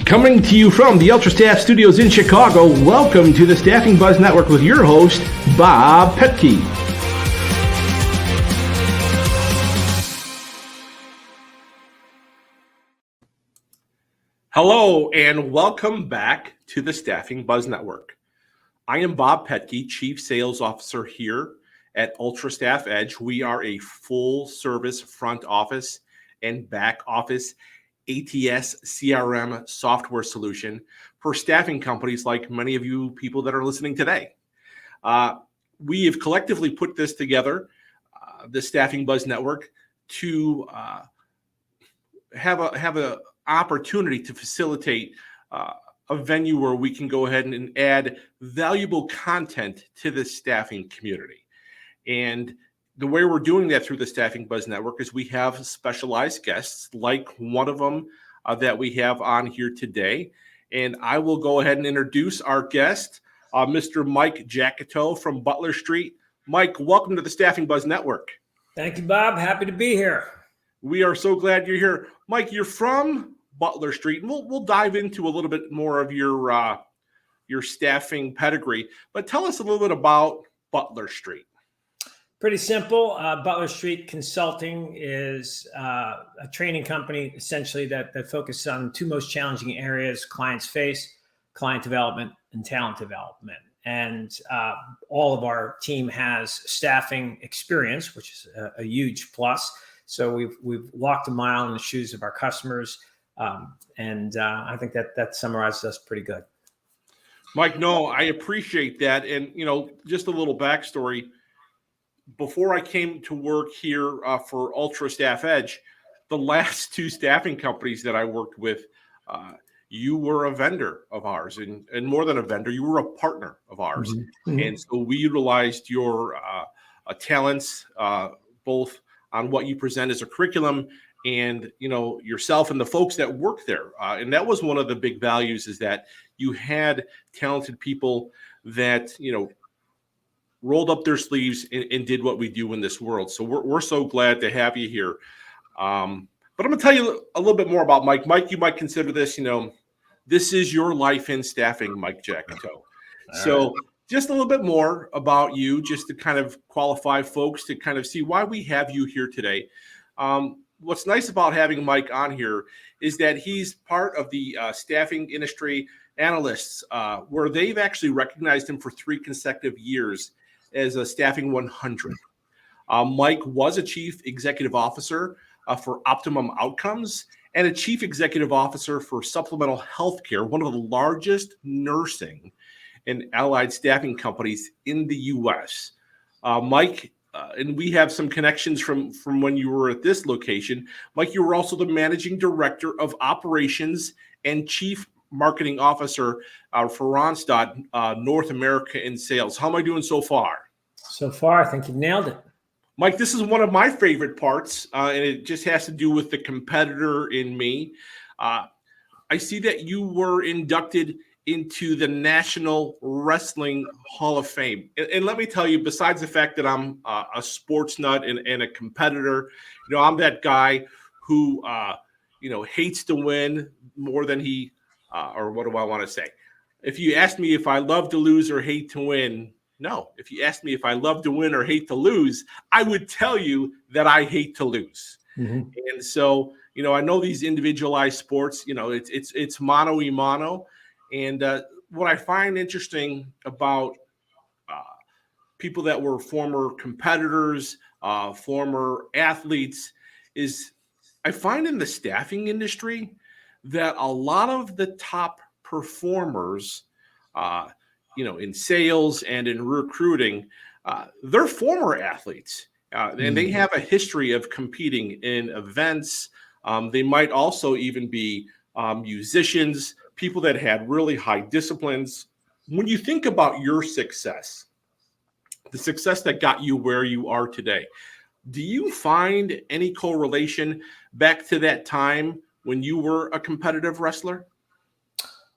Coming to you from the Ultra Staff Studios in Chicago, welcome to the Staffing Buzz Network with your host, Bob Petke. Hello, and welcome back to the Staffing Buzz Network. I am Bob Petke, Chief Sales Officer here at Ultra Staff Edge. We are a full-service front office and back office ATS CRM software solution for staffing companies like many of you people that are listening today. We have collectively put this together, the Staffing Buzz Network, to have a opportunity to facilitate a venue where we can go ahead and add valuable content to the staffing community. And the way we're doing that through the Staffing Buzz Network is we have specialized guests, like one of them that we have on here today. And I will go ahead and introduce our guest, Mr. Mike Jacoutot from Butler Street. Mike, welcome to the Staffing Buzz Network. Thank you, Bob. Happy to be here. We are so glad you're here. Mike, you're from Butler Street, and we'll dive into a little bit more of your staffing pedigree. But tell us a little bit about Butler Street. Pretty simple. Butler Street Consulting is a training company, essentially, that focuses on the two most challenging areas clients face: client development and talent development. And all of our team has staffing experience, which is a huge plus. So we've walked a mile in the shoes of our customers, and I think that summarizes us pretty good. Mike, no, I appreciate that. And, just a little backstory. Before I came to work here for Ultra Staff Edge, the last two staffing companies that I worked with, you were a vendor of ours, and more than a vendor, you were a partner of ours. Mm-hmm. And so we utilized your talents, both on what you present as a curriculum and, yourself and the folks that work there. And that was one of the big values, is that you had talented people that, rolled up their sleeves and did what we do in this world. So we're so glad to have you here. But I'm going to tell you a little bit more about Mike. Mike, you might consider this, this is your life in staffing, Mike Jacoutot. So just a little bit more about you, just to kind of qualify folks to kind of see why we have you here today. What's nice about having Mike on here is that he's part of the staffing industry analysts, where they've actually recognized him for 3 consecutive years as a Staffing 100. Mike was a Chief Executive Officer for Optimum Outcomes and a Chief Executive Officer for Supplemental Healthcare, one of the largest nursing and allied staffing companies in the U.S. Mike, and we have some connections from when you were at this location. Mike, you were also the Managing Director of Operations and Chief Marketing Officer for Randstad North America in sales. How am I doing so far? So far, I think you've nailed it. Mike, this is one of my favorite parts, and it just has to do with the competitor in me. I see that you were inducted into the National Wrestling Hall of Fame. And let me tell you, besides the fact that I'm a sports nut and a competitor, I'm that guy who, hates to win more than he or what do I want to say? If you ask me if I love to lose or hate to win, no. If you ask me if I love to win or hate to lose, I would tell you that I hate to lose. Mm-hmm. And so, I know these individualized sports, it's mano a mano. And what I find interesting about people that were former competitors, former athletes, is I find in the staffing industry that a lot of the top performers, in sales and in recruiting, they're former athletes, and they have a history of competing in events. They might also even be musicians, people that had really high disciplines. When you think about your success, the success that got you where you are today, do you find any correlation back to that time when you were a competitive wrestler?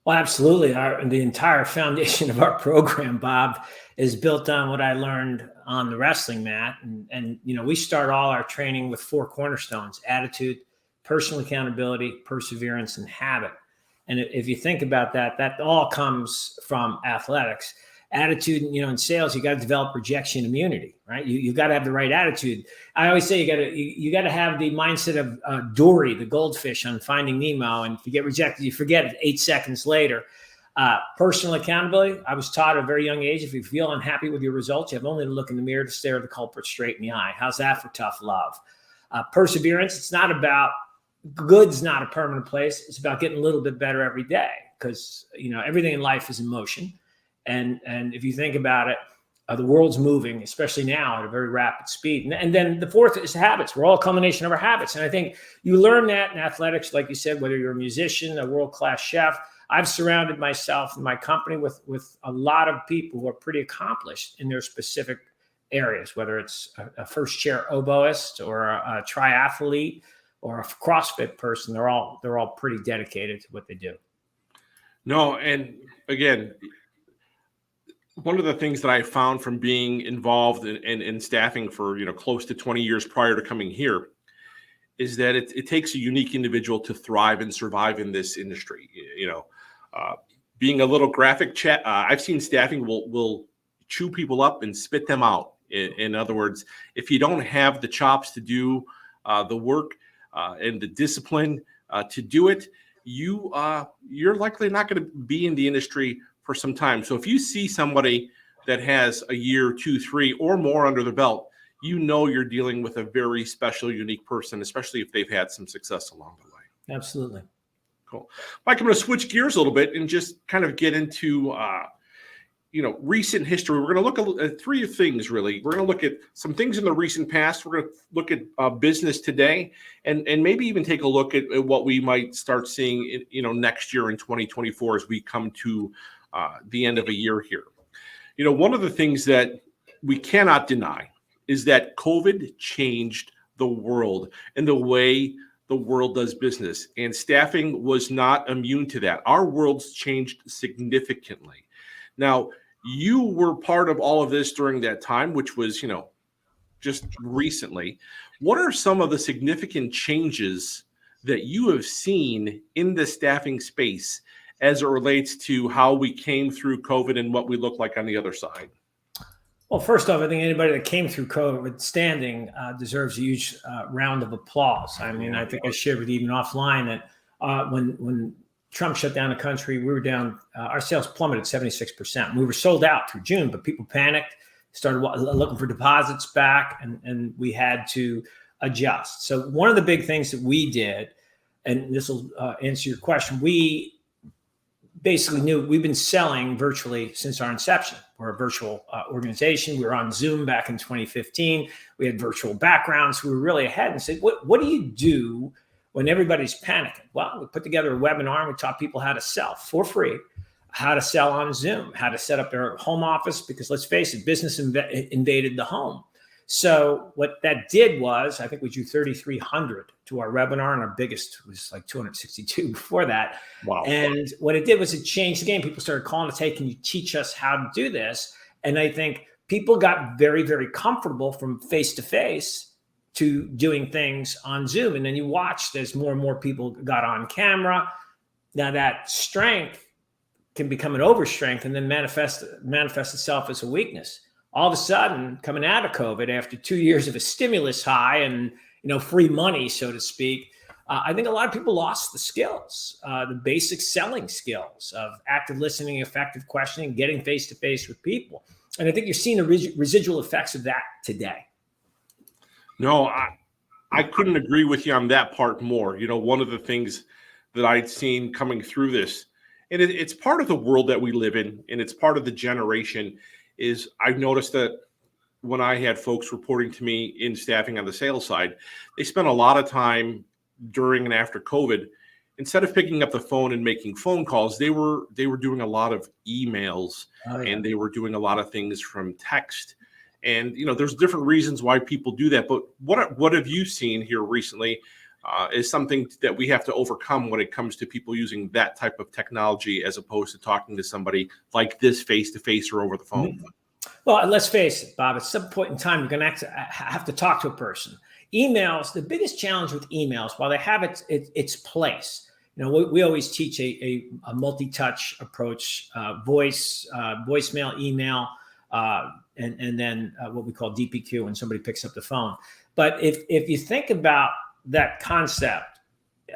Well, absolutely. The entire foundation of our program, Bob, is built on what I learned on the wrestling mat. And we start all our training with 4 cornerstones: attitude, personal accountability, perseverance, and habit. And if you think about that, that all comes from athletics. Attitude, in sales, you got to develop rejection immunity, right? You got to have the right attitude. I always say you got to have the mindset of Dory, the goldfish on Finding Nemo. And if you get rejected, you forget it 8 seconds later. Personal accountability. I was taught at a very young age, if you feel unhappy with your results, you have only to look in the mirror to stare the culprit straight in the eye. How's that for tough love? Perseverance. It's not about good's not a permanent place. It's about getting a little bit better every day, because everything in life is in motion. And if you think about it, the world's moving, especially now, at a very rapid speed. And then the fourth is habits. We're all a combination of our habits. And I think you learn that in athletics, like you said, whether you're a musician, a world-class chef. I've surrounded myself and my company with a lot of people who are pretty accomplished in their specific areas, whether it's a first chair oboist or a triathlete or a CrossFit person. They're all pretty dedicated to what they do. No, and again, one of the things that I found from being involved in staffing for close to 20 years prior to coming here is that it takes a unique individual to thrive and survive in this industry. Being a little graphic chat, I've seen staffing will chew people up and spit them out. In other words, if you don't have the chops to do the work and the discipline to do it, you're likely not going to be in the industry for some time. So if you see somebody that has a year, 2, 3, or more under the belt, you're dealing with a very special, unique person, especially if they've had some success along the way. Absolutely. Cool. Mike, I'm going to switch gears a little bit and just kind of get into, recent history. We're going to look at 3 things, really. We're going to look at some things in the recent past. We're going to look at business today, and maybe even take a look at what we might start seeing, next year in 2024 as we come to the end of a year here. One of the things that we cannot deny is that COVID changed the world and the way the world does business, and staffing was not immune to that. Our world's changed significantly. Now, you were part of all of this during that time, which was, just recently. What are some of the significant changes that you have seen in the staffing space as it relates to how we came through COVID and what we look like on the other side? Well, first off, I think anybody that came through COVID standing deserves a huge round of applause. I mean, I think I shared with you even offline that when Trump shut down the country, we were down, our sales plummeted 76%. We were sold out through June, but people panicked, started looking for deposits back, and we had to adjust. So one of the big things that we did, and this will answer your question, we basically knew we've been selling virtually since our inception. We're a virtual organization. We were on Zoom back in 2015. We had virtual backgrounds. We were really ahead and said, what do you do when everybody's panicking? Well, we put together a webinar and we taught people how to sell for free, how to sell on Zoom, how to set up their home office, because let's face it, business invaded the home. So what that did was, I think we drew 3,300 to our webinar, and our biggest was like 262 before that. Wow. And what it did was it changed the game. People started calling to say, can you teach us how to do this? And I think people got very, very comfortable from face-to-face to doing things on Zoom. And then you watched as more and more people got on camera. Now that strength can become an overstrength and then manifest itself as a weakness. All of a sudden, coming out of COVID, after 2 years of a stimulus high and free money, so to speak, I think a lot of people lost the skills, the basic selling skills of active listening, effective questioning, getting face to face with people, and I think you're seeing the residual effects of that today. No, I couldn't agree with you on that part more. One of the things that I'd seen coming through this, and it's part of the world that we live in, and it's part of the generation. Is I've noticed that when I had folks reporting to me in staffing on the sales side, they spent a lot of time during and after COVID, instead of picking up the phone and making phone calls, they were doing a lot of emails. And they were doing a lot of things from text. And, there's different reasons why people do that. But what have you seen here recently is something that we have to overcome when it comes to people using that type of technology as opposed to talking to somebody like this face-to-face or over the phone? Well, let's face it, Bob, at some point in time, you're going to have to talk to a person. Emails, the biggest challenge with emails, while they have its place, we always teach a multi-touch approach, voicemail, email, and then what we call DPQ when somebody picks up the phone. But if you think about that concept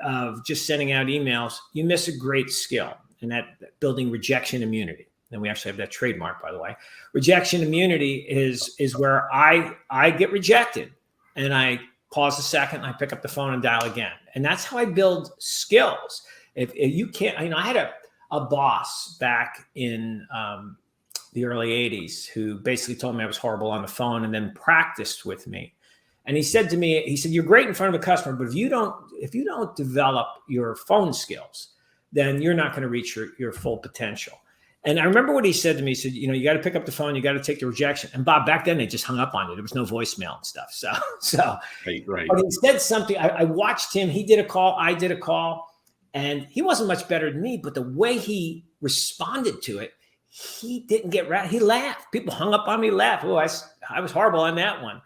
of just sending out emails, you miss a great skill, and that building rejection immunity. And we actually have that trademark, by the way. Rejection immunity is where I get rejected and I pause a second, and I pick up the phone and dial again. And that's how I build skills. If you can't, I had a boss back in the early 80s who basically told me I was horrible on the phone and then practiced with me. And he said to me, you're great in front of a customer, but if you don't develop your phone skills, then you're not going to reach your full potential. And I remember what he said to me. He said, you got to pick up the phone. You got to take the rejection. And Bob, back then they just hung up on you. There was no voicemail and stuff. So right. But he said something. I watched him. He did a call. I did a call. And he wasn't much better than me. But the way he responded to it, he didn't get right. He laughed. People hung up on me, laughed. Oh, I was horrible on that one.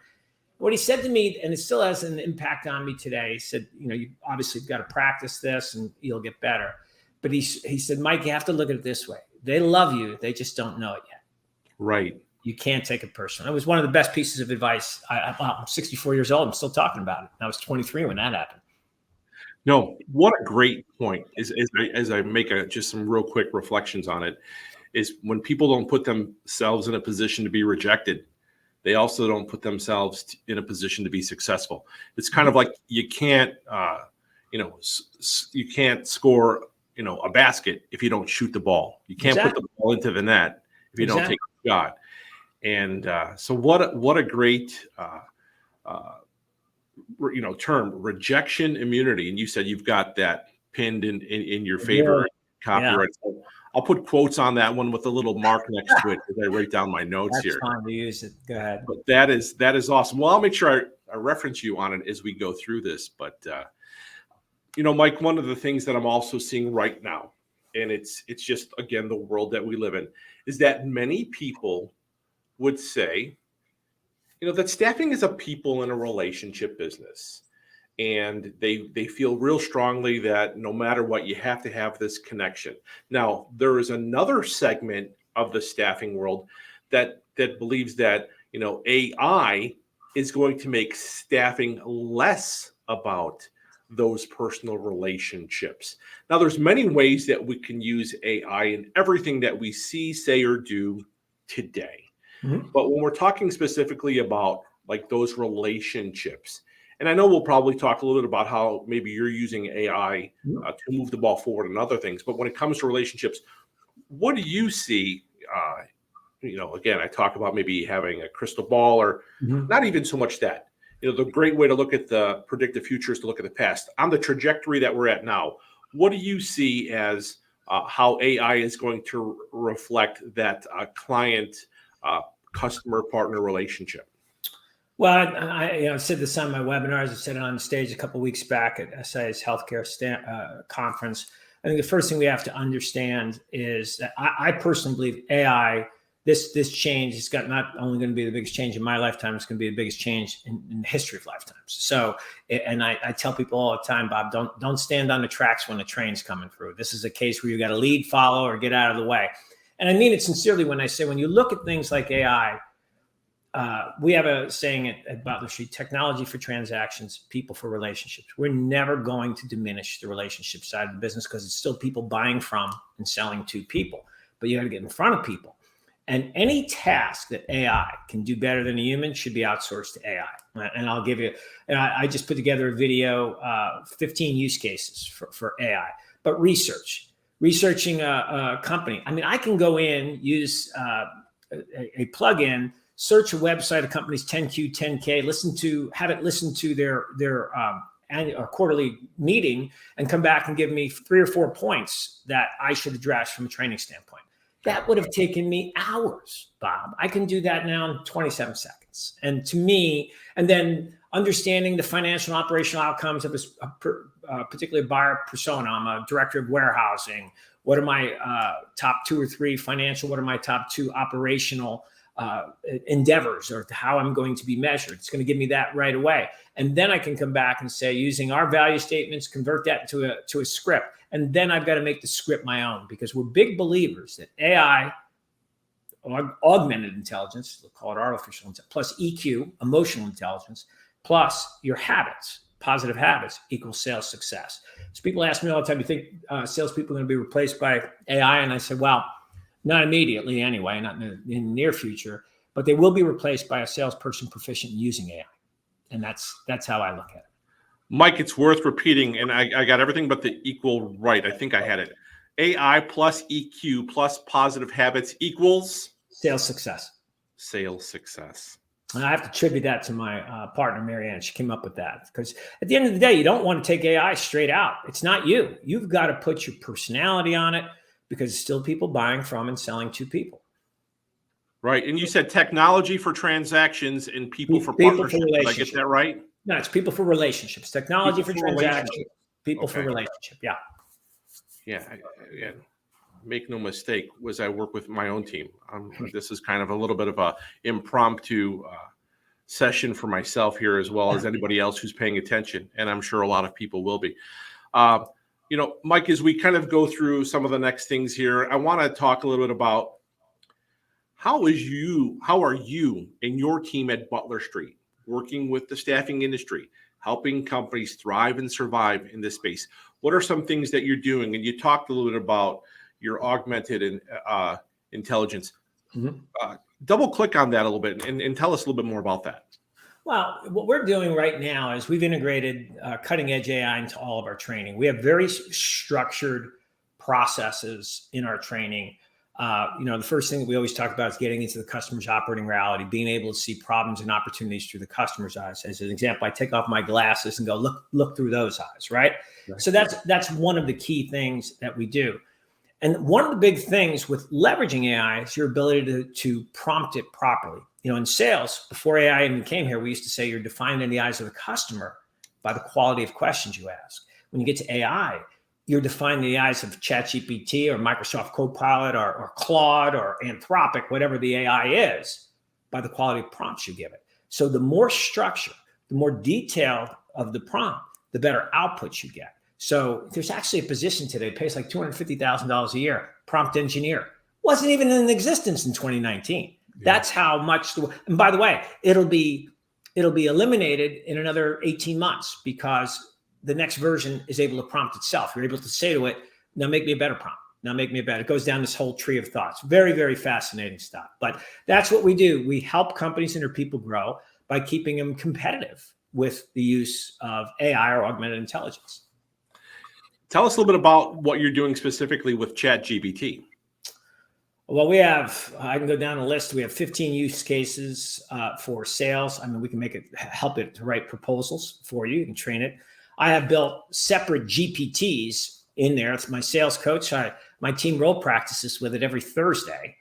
What he said to me, and it still has an impact on me today, he said, you obviously got to practice this and you'll get better. But he said, Mike, you have to look at it this way. They love you. They just don't know it yet. Right. You can't take it personally. It was one of the best pieces of advice. I'm 64 years old. I'm still talking about it. I was 23 when that happened. No, what a great point. As I make just some real quick reflections on it, is when people don't put themselves in a position to be rejected, they also don't put themselves in a position to be successful. It's kind of like you can't score a basket if you don't shoot the ball. You can't put the ball into the net if you don't take a shot. And so what a great term, rejection immunity. And you said you've got that pinned in your favorite copyright. Yeah. So I'll put quotes on that one with a little mark next to it as I write down my notes. That's here. That's fine to use it. Go ahead. But that is awesome. Well, I'll make sure I reference you on it as we go through this. But Mike, one of the things that I'm also seeing right now, and it's just, again, the world that we live in, is that many people would say, that staffing is a people and a relationship business. And they feel real strongly that no matter what, you have to have this connection. Now, there is another segment of the staffing world that believes that, AI is going to make staffing less about those personal relationships. Now, there's many ways that we can use AI in everything that we see, say, or do today. Mm-hmm. But when we're talking specifically about like those relationships, and I know we'll probably talk a little bit about how maybe you're using AI to move the ball forward and other things. But when it comes to relationships, what do you see? Again, I talk about maybe having a crystal ball or not even so much that. The great way to look at the predictive future is to look at the past. On the trajectory that we're at now, what do you see as how AI is going to reflect that client, customer, partner relationship? Well, I said this on my webinars. I said it on the stage a couple of weeks back at SIA's healthcare conference. I think the first thing we have to understand is that I personally believe AI, this change is not only going to be the biggest change in my lifetime, it's going to be the biggest change in the history of lifetimes. So, and I tell people all the time, Bob, don't stand on the tracks when the train's coming through. This is a case where you got to lead, follow, or get out of the way. And I mean it sincerely when I say, when you look at things like AI, we have a saying at Butler Street: technology for transactions, people for relationships. We're never going to diminish the relationship side of the business because it's still people buying from and selling to people. But you got to get in front of people. And any task that AI can do better than a human should be outsourced to AI. And I'll give you, and I just put together a video, 15 use cases for AI. But researching a company. I mean, I can go in, use a plugin, search a website, a company's 10Q, 10K, have it listen to their annual or quarterly meeting, and come back and give me 3 or 4 points that I should address from a training standpoint. That would have taken me hours, Bob. I can do that now in 27 seconds. And to me, and then understanding the financial and operational outcomes of a particular buyer persona. I'm a director of warehousing. What are my top 2 or 3 financial? What are my top 2 operational endeavors or to how I'm going to be measured. It's going to give me that right away. And then I can come back and say, using our value statements, convert that to a script. And then I've got to make the script my own, because we're big believers that AI, augmented intelligence, we'll call it artificial intelligence, plus EQ, emotional intelligence, plus your habits, positive habits, equals sales success. So people ask me all the time, you think salespeople are going to be replaced by AI? And I said, well, not immediately anyway, not in the near future, but they will be replaced by a salesperson proficient in using AI. And that's how I look at it. Mike, it's worth repeating, and I got everything but the equal right. I think I had it. AI plus EQ plus positive habits equals sales success. Sales success. And I have to attribute that to my partner, Marianne. She came up with that, because at the end of the day, you don't want to take AI straight out. It's not you. You've got to put your personality on it, because it's still people buying from and selling to people. Right. And you said technology for transactions and people for partnerships. Did I get that right? No, it's people for relationships. Technology for transactions, people for relationship. Yeah. Yeah. Make no mistake, I work with my own team. This is kind of a little bit of a impromptu session for myself here, as well as anybody else who's paying attention. And I'm sure a lot of people will be. Mike, as we kind of go through some of the next things here, I want to talk a little bit about how are you and your team at Butler Street working with the staffing industry, helping companies thrive and survive in this space? What are some things that you're doing? And you talked a little bit about your augmented intelligence. Double click on that a little bit and tell us a little bit more about that. Well, what we're doing right now is we've integrated cutting edge AI into all of our training. We have very structured processes in our training. The first thing that we always talk about is getting into the customer's operating reality, being able to see problems and opportunities through the customer's eyes. As an example, I take off my glasses and go, look through those eyes, right? So that's one of the key things that we do. And one of the big things with leveraging AI is your ability to prompt it properly. In sales, before AI even came here, we used to say you're defined in the eyes of the customer by the quality of questions you ask. When you get to AI, you're defined in the eyes of ChatGPT or Microsoft Copilot or Claude or Anthropic, whatever the AI is, by the quality of prompts you give it. So the more structure, the more detailed of the prompt, the better outputs you get. So there's actually a position today, pays like $250,000 a year, prompt engineer. Wasn't even in existence in 2019. That's how much. And by the way, it'll be eliminated in another 18 months, because the next version is able to prompt itself. You're able to say to it, now make me a better prompt. Now make me a better. It goes down this whole tree of thoughts. Very, very fascinating stuff. But that's what we do. We help companies and their people grow by keeping them competitive with the use of AI or augmented intelligence. Tell us a little bit about what you're doing specifically with ChatGPT. Well, I can go down a list. We have 15 use cases for sales. I mean, we can help it to write proposals for you. You can train it. I have built separate GPTs in there. It's my sales coach. My team role practices with it every Thursday.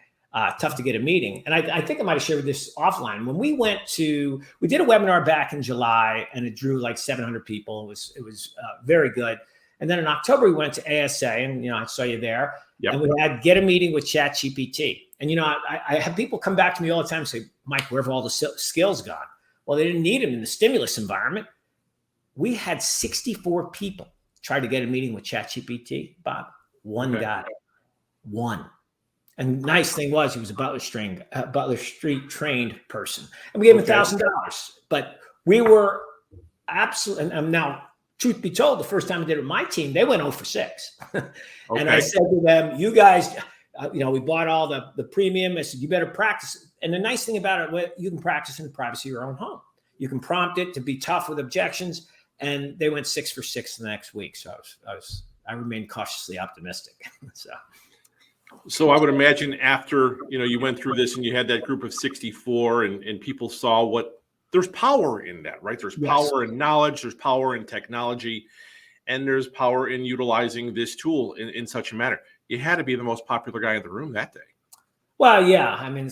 Tough to get a meeting. And I think I might have shared this offline. When we did a webinar back in July, and it drew like 700 people. It was very good. And then in October, we went to ASA, and I saw you there. Yep. And we had get a meeting with ChatGPT. And I have people come back to me all the time and say, Mike, where have all the skills gone? Well, they didn't need them in the stimulus environment. We had 64 people try to get a meeting with ChatGPT. Bob, one guy, one. And the nice thing was he was a Butler Street trained person, and we gave him $1,000. But we were absolutely, and now, truth be told, the first time I did it with my team, they went 0 for 6. And I said to them, you guys, we bought all the premium. I said, you better practice. And the nice thing about it, you can practice in the privacy of your own home. You can prompt it to be tough with objections. And they went 6 for 6 the next week. So I remained cautiously optimistic. So I would imagine after, you went through this and you had that group of 64 and people saw there's power in that, right? There's power in knowledge, there's power in technology, and there's power in utilizing this tool in such a manner. You had to be the most popular guy in the room that day. Well, yeah. I mean,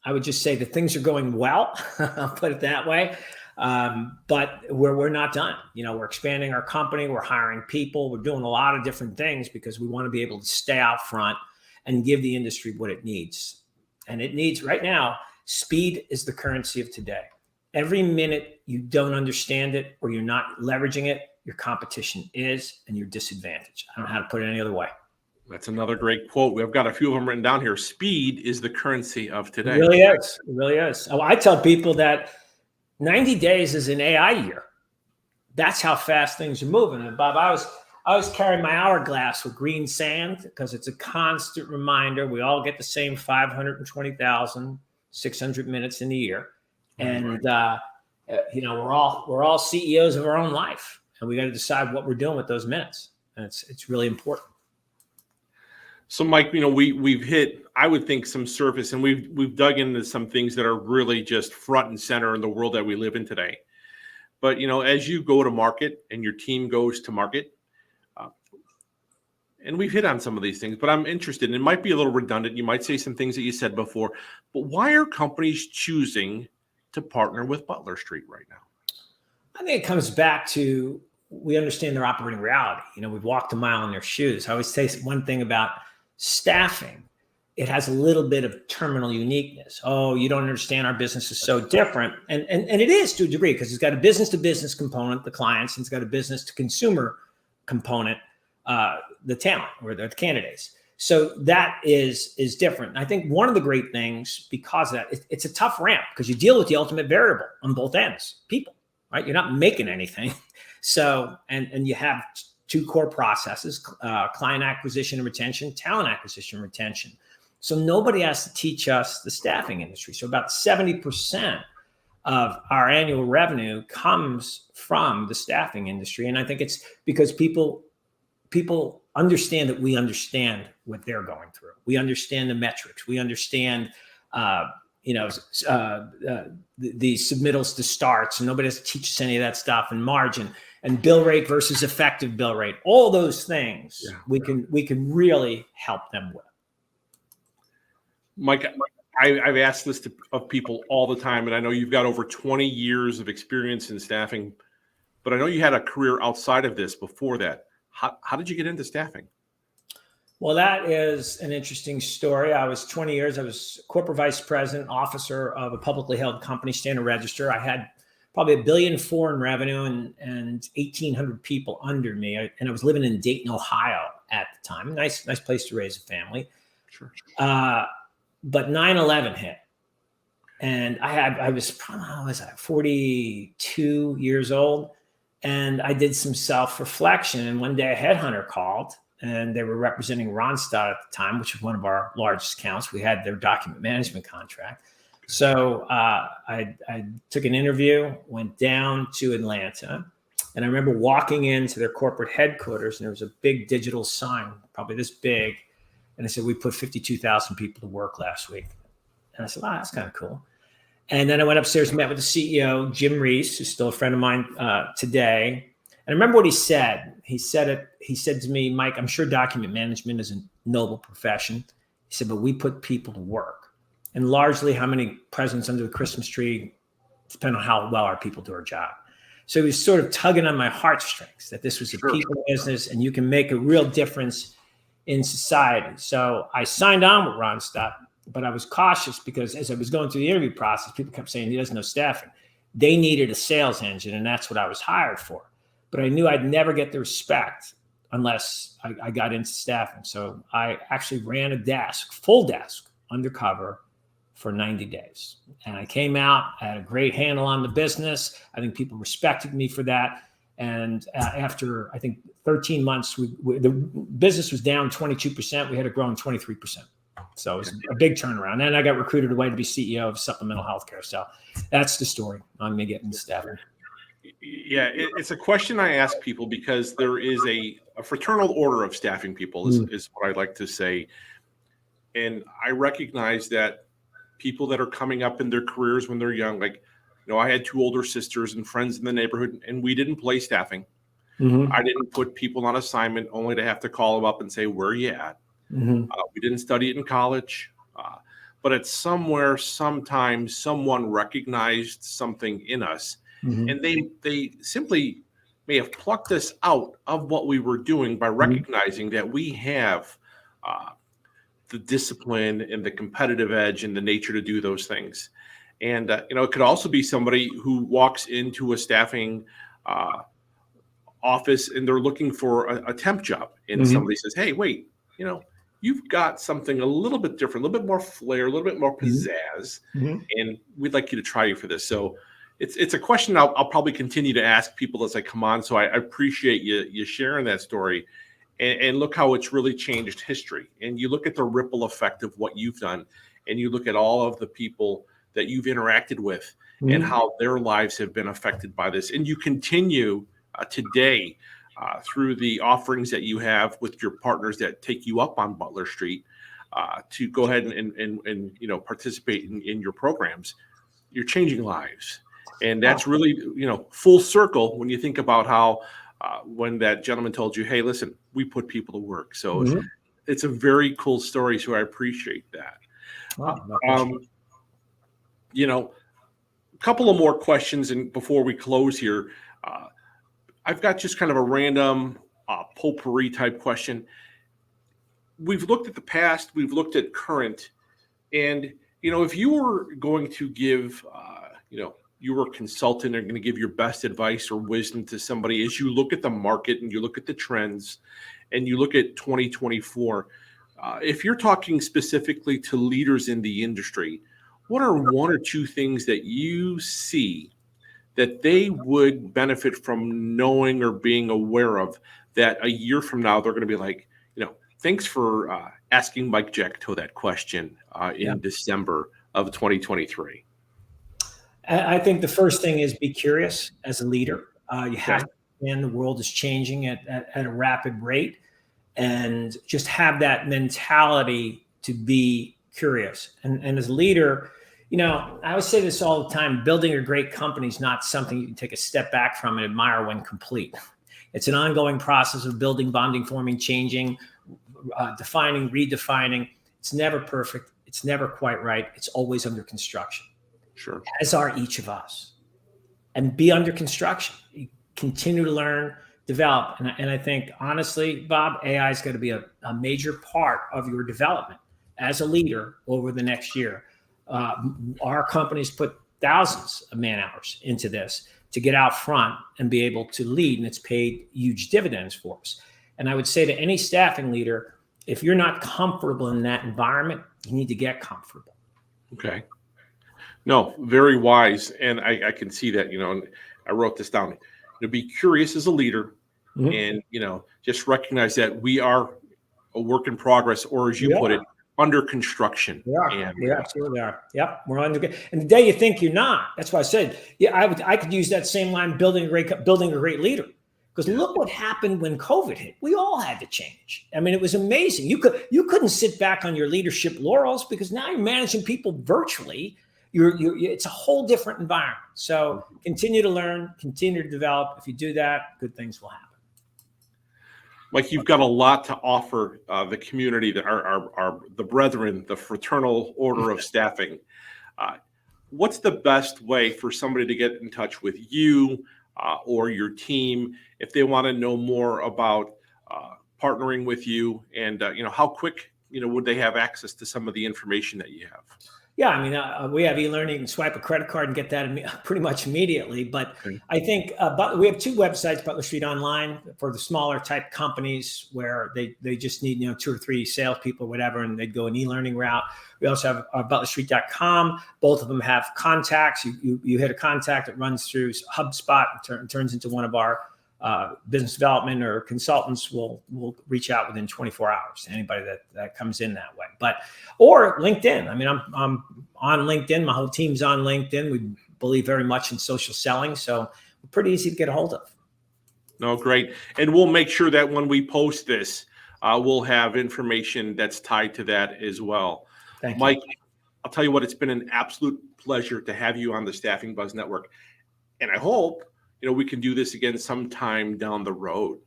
I would just say that things are going well. I'll put it that way. But we're not done. We're expanding our company. We're hiring people. We're doing a lot of different things because we want to be able to stay out front and give the industry what it needs. And it needs, right now, speed is the currency of today. Every minute you don't understand it or you're not leveraging it, your competition is, and you're disadvantaged. I don't know how to put it any other way. That's another great quote. We've got a few of them written down here. Speed is the currency of today. It really is. It really is. Oh, I tell people that 90 days is an AI year. That's how fast things are moving. And Bob, I was carrying my hourglass with green sand because it's a constant reminder. We all get the same 520,600 minutes in a year. And, we're all CEOs of our own life, and we got to decide what we're doing with those minutes. And it's really important. So, Mike, we've hit, I would think, some surface, and we've dug into some things that are really just front and center in the world that we live in today. But, as you go to market and your team goes to market, and we've hit on some of these things, but I'm interested, and it might be a little redundant. You might say some things that you said before, but why are companies choosing to partner with Butler Street right now? I think it comes back to, we understand their operating reality. We've walked a mile in their shoes. I always say one thing about staffing. It has a little bit of terminal uniqueness. Oh, you don't understand, our business is so different. And it is to a degree, because it's got a business to business component, the clients, and it's got a business to consumer component, the talent or the candidates. So that is different. I think one of the great things, because of that, it's a tough ramp because you deal with the ultimate variable on both ends, people, right? You're not making anything. So, and you have two core processes, client acquisition and retention, talent acquisition and retention. So nobody has to teach us the staffing industry. So about 70% of our annual revenue comes from the staffing industry. And I think it's because people understand that we understand what they're going through. We understand the metrics. We understand, the submittals to starts, and nobody has to teach us any of that stuff, and margin and bill rate versus effective bill rate. All those things we can really help them with. Mike, I've asked this of people all the time, and I know you've got over 20 years of experience in staffing, but I know you had a career outside of this before that. How did you get into staffing? Well, that is an interesting story. I was 20 years. I was corporate vice president, officer of a publicly held company, Standard Register. I had probably $1.4 billion in revenue and 1,800 people under me. And I was living in Dayton, Ohio at the time. Nice place to raise a family. Sure. But 9/11 hit, and I was 42 years old, and I did some self-reflection. And one day a headhunter called, and they were representing Randstad at the time, which was one of our largest accounts. We had their document management contract. So I took an interview, went down to Atlanta, and I remember walking into their corporate headquarters, and there was a big digital sign, probably this big. And I said, we put 52,000 people to work last week. And I said, wow, that's kind of cool. And then I went upstairs and met with the CEO, Jim Reese, who's still a friend of mine today. And I remember what he said. He said to me, Mike, I'm sure document management is a noble profession. He said, but we put people to work. And largely how many presents under the Christmas tree depend on how well our people do our job. So he was sort of tugging on my heartstrings that this was a people business and you can make a real difference in society. So I signed on with Randstad, but I was cautious because as I was going through the interview process, people kept saying he doesn't know staffing. They needed a sales engine, and that's what I was hired for. But I knew I'd never get the respect unless I got into staffing. So I actually ran a desk, full desk, undercover for 90 days. And I came out, I had a great handle on the business. I think people respected me for that. And after, I think, 13 months, the business was down 22%. We had it growing 23%. So it was a big turnaround. And I got recruited away to be CEO of supplemental healthcare. So that's the story on me getting staffing. Yeah, it's a question I ask people because there is a fraternal order of staffing people is what I like to say. And I recognize that people that are coming up in their careers when they're young, like, I had two older sisters and friends in the neighborhood, and we didn't play staffing. Mm-hmm. I didn't put people on assignment only to have to call them up and say, where are you at? Mm-hmm. We didn't study it in college. But at sometime, someone recognized something in us. Mm-hmm. And they simply may have plucked us out of what we were doing by recognizing that we have the discipline and the competitive edge and the nature to do those things. And, it could also be somebody who walks into a staffing office and they're looking for a temp job. And somebody says, hey, wait, you've got something a little bit different, a little bit more flair, a little bit more pizzazz, and we'd like you to try you for this. So it's a question I'll probably continue to ask people as I come on. So I appreciate you sharing that story. And look how it's really changed history. And you look at the ripple effect of what you've done, and you look at all of the people that you've interacted with and how their lives have been affected by this. And you continue today through the offerings that you have with your partners that take you up on Butler Street to go ahead and participate in your programs. You're changing lives. And that's really, full circle when you think about how when that gentleman told you, hey, listen, we put people to work. So it's a very cool story. So I appreciate that. A couple of more questions. And before we close here, I've got just kind of a random potpourri type question. We've looked at the past, we've looked at current, and, if you were going to give, you were a consultant and going to give your best advice or wisdom to somebody as you look at the market and you look at the trends and you look at 2024, if you're talking specifically to leaders in the industry, what are one or two things that you see that they would benefit from knowing or being aware of that a year from now they're going to be like, thanks for asking Mike Jacoutot that question in December of 2023? I think the first thing is be curious as a leader. You have to understand the world is changing at a rapid rate, and just have that mentality to be curious. And as a leader, I always say this all the time, building a great company is not something you can take a step back from and admire when complete. It's an ongoing process of building, bonding, forming, changing, defining, redefining. It's never perfect. It's never quite right. It's always under construction. Sure. As are each of us. And be under construction. You continue to learn, develop. And I think, honestly, Bob, AI is going to be a major part of your development as a leader over the next year. Our company's put thousands of man hours into this to get out front and be able to lead, and it's paid huge dividends for us. And I would say to any staffing leader, if you're not comfortable in that environment, you need to get comfortable. Okay. No, very wise. And I can see that, and I wrote this down. Be curious as a leader and, just recognize that we are a work in progress, or as you put it, under construction. We absolutely are. Yep. We're under. And the day you think you're not, that's why I said, I could use that same line, building a great leader. Because look what happened when COVID hit. We all had to change. I mean, it was amazing. You couldn't sit back on your leadership laurels because now you're managing people virtually. It's a whole different environment. So continue to learn, continue to develop. If you do that, good things will happen. Mike, you've got a lot to offer the community, the brethren, the fraternal order of staffing. What's the best way for somebody to get in touch with you or your team if they want to know more about partnering with you? And how quick would they have access to some of the information that you have? Yeah, I mean, we have e-learning. You can swipe a credit card and get that pretty much immediately. But I think we have two websites, Butler Street Online, for the smaller type companies where they just need 2 or 3 salespeople or whatever, and they'd go an e-learning route. We also have butlerstreet.com. Both of them have contacts. You hit a contact, it runs through HubSpot and turns into one of our business development or consultants will reach out within 24 hours to anybody that comes in that way. Or LinkedIn. I mean, I'm on LinkedIn. My whole team's on LinkedIn. We believe very much in social selling, so we're pretty easy to get a hold of. No, great. And we'll make sure that when we post this, we'll have information that's tied to that as well. Thank you. Mike, I'll tell you what, it's been an absolute pleasure to have you on the Staffing Buzz Network. And I hope we can do this again sometime down the road.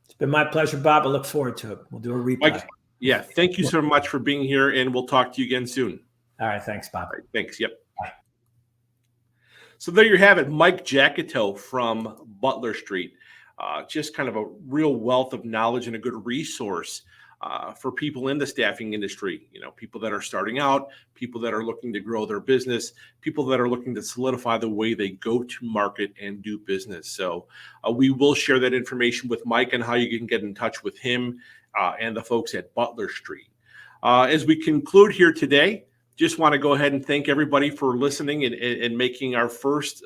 It's been my pleasure, Bob. I look forward to it. We'll do a replay. Mike, thank you so much for being here, and we'll talk to you again soon. All right, thanks, Bob. Right, thanks. Yep. Bye. So there you have it, Mike Jacoutot from Butler Street. Just kind of a real wealth of knowledge and a good resource for people in the staffing industry, people that are starting out, people that are looking to grow their business, people that are looking to solidify the way they go to market and do business. So we will share that information with Mike and how you can get in touch with him and the folks at Butler Street. As we conclude here today, just want to go ahead and thank everybody for listening and making our first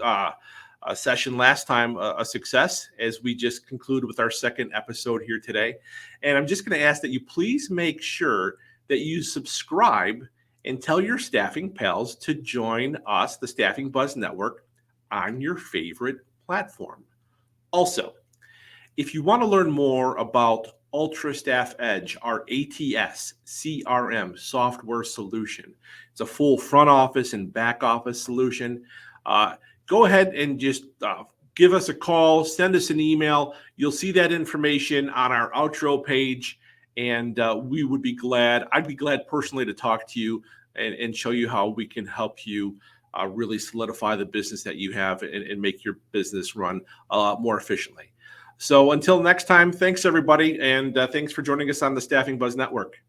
session last time a success, as we just conclude with our second episode here today. And I'm just going to ask that you please make sure that you subscribe and tell your staffing pals to join us, the Staffing Buzz Network, on your favorite platform. Also, if you want to learn more about Ultra Staff Edge, our ATS CRM software solution, it's a full front office and back office solution. Go ahead and just give us a call, send us an email. You'll see that information on our outro page, and we would be glad. I'd be glad personally to talk to you and show you how we can help you really solidify the business that you have and make your business run a lot more efficiently. So until next time, thanks everybody, and thanks for joining us on the Staffing Buzz Network.